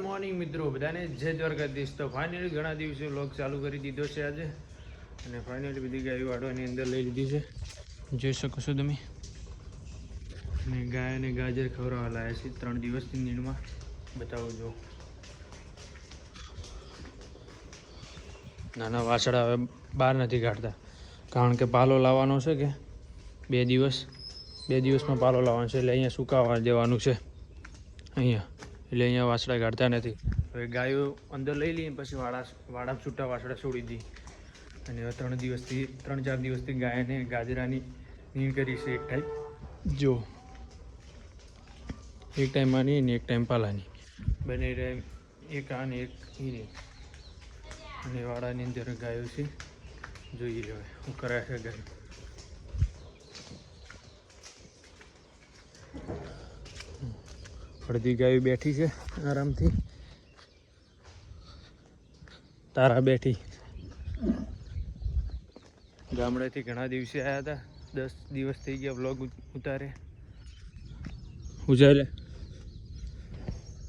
Morning મિત્રો, બધાને જય દ્વારકાધીશ। તો ફાઇનલી ઘણા દિવસે વ્લોગ ચાલુ કરી દીધો છે આજે, અને ફાઇનલી બધી ગાયો વાડવાની અંદર લઈ લીધી છે, જોઈ શકો છો તમે। અને ગાયને ગાજર ખવડાવવા લાયા છે 3 દિવસની નીણમાં, બતાવો જો। નાના વાછડા હવે બહાર નથી કાઢતા, કારણ કે પાલો લાવવાનો છે કે 2 દિવસમાં પાલો લાવવાનો છે, એટલે અહીંયા સુકાવા દેવાનું છે અહીંયા, એટલે અહીંયા વાછડા કાઢતા નથી। હવે ગાયો અંદર લઈ લઈએ પછી વાડા છૂટા વાછડા છોડી દઈએ। અને હવે 3-4 દિવસથી ગાયને ગાજરાની નીણ કરી છે એક ટાઈમ, જો એક ટાઈમ આની ને એક ટાઈમ પાલાની, બંને ટાઈમ એક આ ને એક ઈની। અને વાડાની અંદર ગાયો છે, જોઈએ હવે શું કરે છે ગાયો। અડધી ગાયો બેઠી છે આરામથી, તારા બેઠી। ગામડેથી ઘણા દિવસે આવ્યા હતા, 10 દિવસ થઈ ગયા વ્લોગ ઉતારે। ઉજારે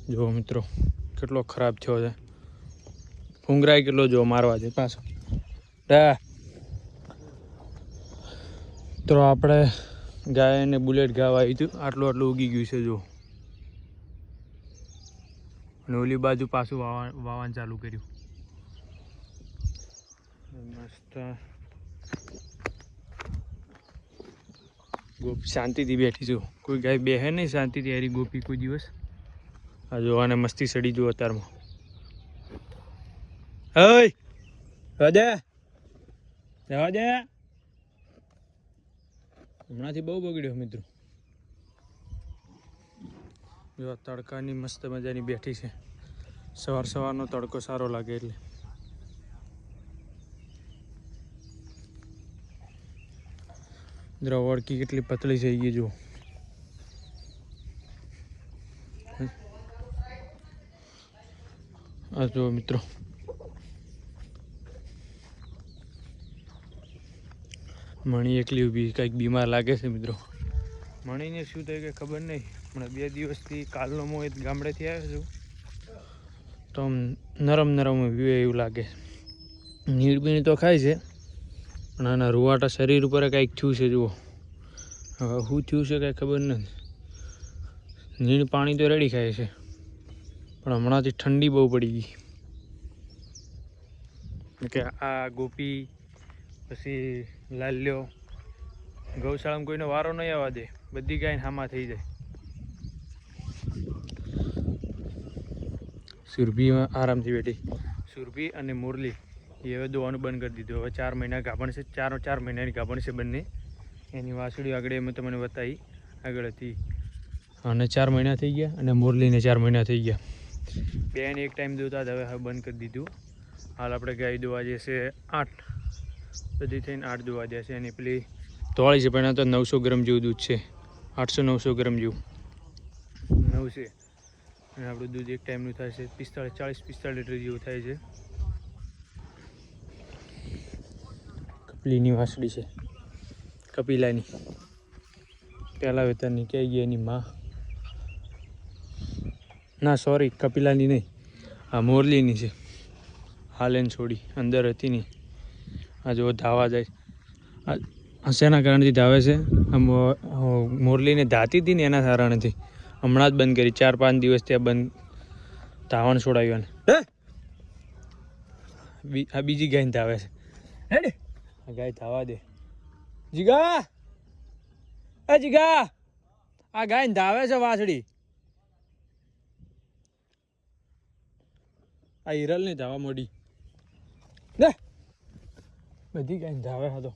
જો મિત્રો કેટલો ખરાબ થયો છે, ફુંગરાય કેટલો જો મારવા છે પાછો। તો આપણે ગાયને બુલેટ ગાવા આવી હતું, આટલું ઉગી ગયું છે જો। અને ઓલી બાજુ પાછું વાવવાનું ચાલુ કર્યું, મસ્ત ગોપી શાંતિથી બેઠી છું, કોઈ ગાય બેહે નહીં શાંતિથી હારી ગોપી કોઈ દિવસ। આ જોવાને મસ્તી સડી જુઓ અત્યારમાં। હમણાંથી બહુ બગડ્યો મિત્રો, જો તડકાની મસ્ત મજાની બેઠી છે, સવારનો તડકો સારો લાગે એટલે। દ્રવડકી કેટલી પતળી થઈ ગઈ જો, આ જો મિત્રો મણી એકલી ઊભી, કંઈક બીમાર લાગે છે મિત્રો। મણીને શું થયું કે ખબર નહીં, હમણાં 2 દિવસથી કાલનો હું ગામડેથી આવ્યો છું તો નરમ એવું લાગે। નીણ તો ખાય છે, પણ આના રૂવાટા શરીર ઉપર કંઈક થયું છે જુઓ। હવે શું થયું છે કાંઈ ખબર નથી। નીણ પાણી તો રેડી ખાય છે, પણ હમણાંથી ઠંડી બહુ પડી ગઈ કે આ ગોપી પછી લાલ્યો ગૌશાળામાં કોઈનો વારો નહીં આવવા દે, બધી ગાયને હામા થઈ જાય। સુરભીમાં આરામથી બેઠી, સુરભી અને મુરલી એ હવે દોવાનું બંધ કરી દીધું। હવે 4 મહિના ગાભણ છે, 4 મહિનાની ગાભણ છે બંને। એની વાસળી આગળ મેં તમને બતાવી આગળ હતી, અને 4 મહિના થઈ ગયા, અને મુરલીને 4 મહિના થઈ ગયા। બેને એક ટાઈમ દોતા હવે બંધ કરી દીધું। હાલ આપણે ગાય દોવા જશે 8, બધી થઈને 8 દોવા જશે। અને પેલી તોળી છે પણ આ તો 900 ગ્રામ જેવું દૂધ છે, 800-900 ગ્રામ જેવું 9 છે। અને આપણું દૂધ એક ટાઈમનું થાય છે 40-45 લીટર જેવું થાય છે। કપલીની વાસળી છે, કપિલાની પહેલા વેતરની ક્યાં ગઈ એની માં, ના સોરી કપિલાની નહીં, આ મોરલીની છે। હાલ એને છોડી, અંદર હતી નહીં। આ જો ધાવા જાય, આ શેના કારણથી ધાવે છે, મોરલીને ધાતી હતી ને એના કારણથી હમણાં જ બંધ કરી, 4-5 દિવસ ત્યાં બંધ ધાવણ છોડાવ્યું। આ બીજી ગાયને ધાવે છે, આ ગાય ધાવા દે જીગા, જીગા આ ગાયને ધાવે છે વાછડી। આ હિરલ ને ધાવા મોડી, બધી ગાયને ધાવે હતો।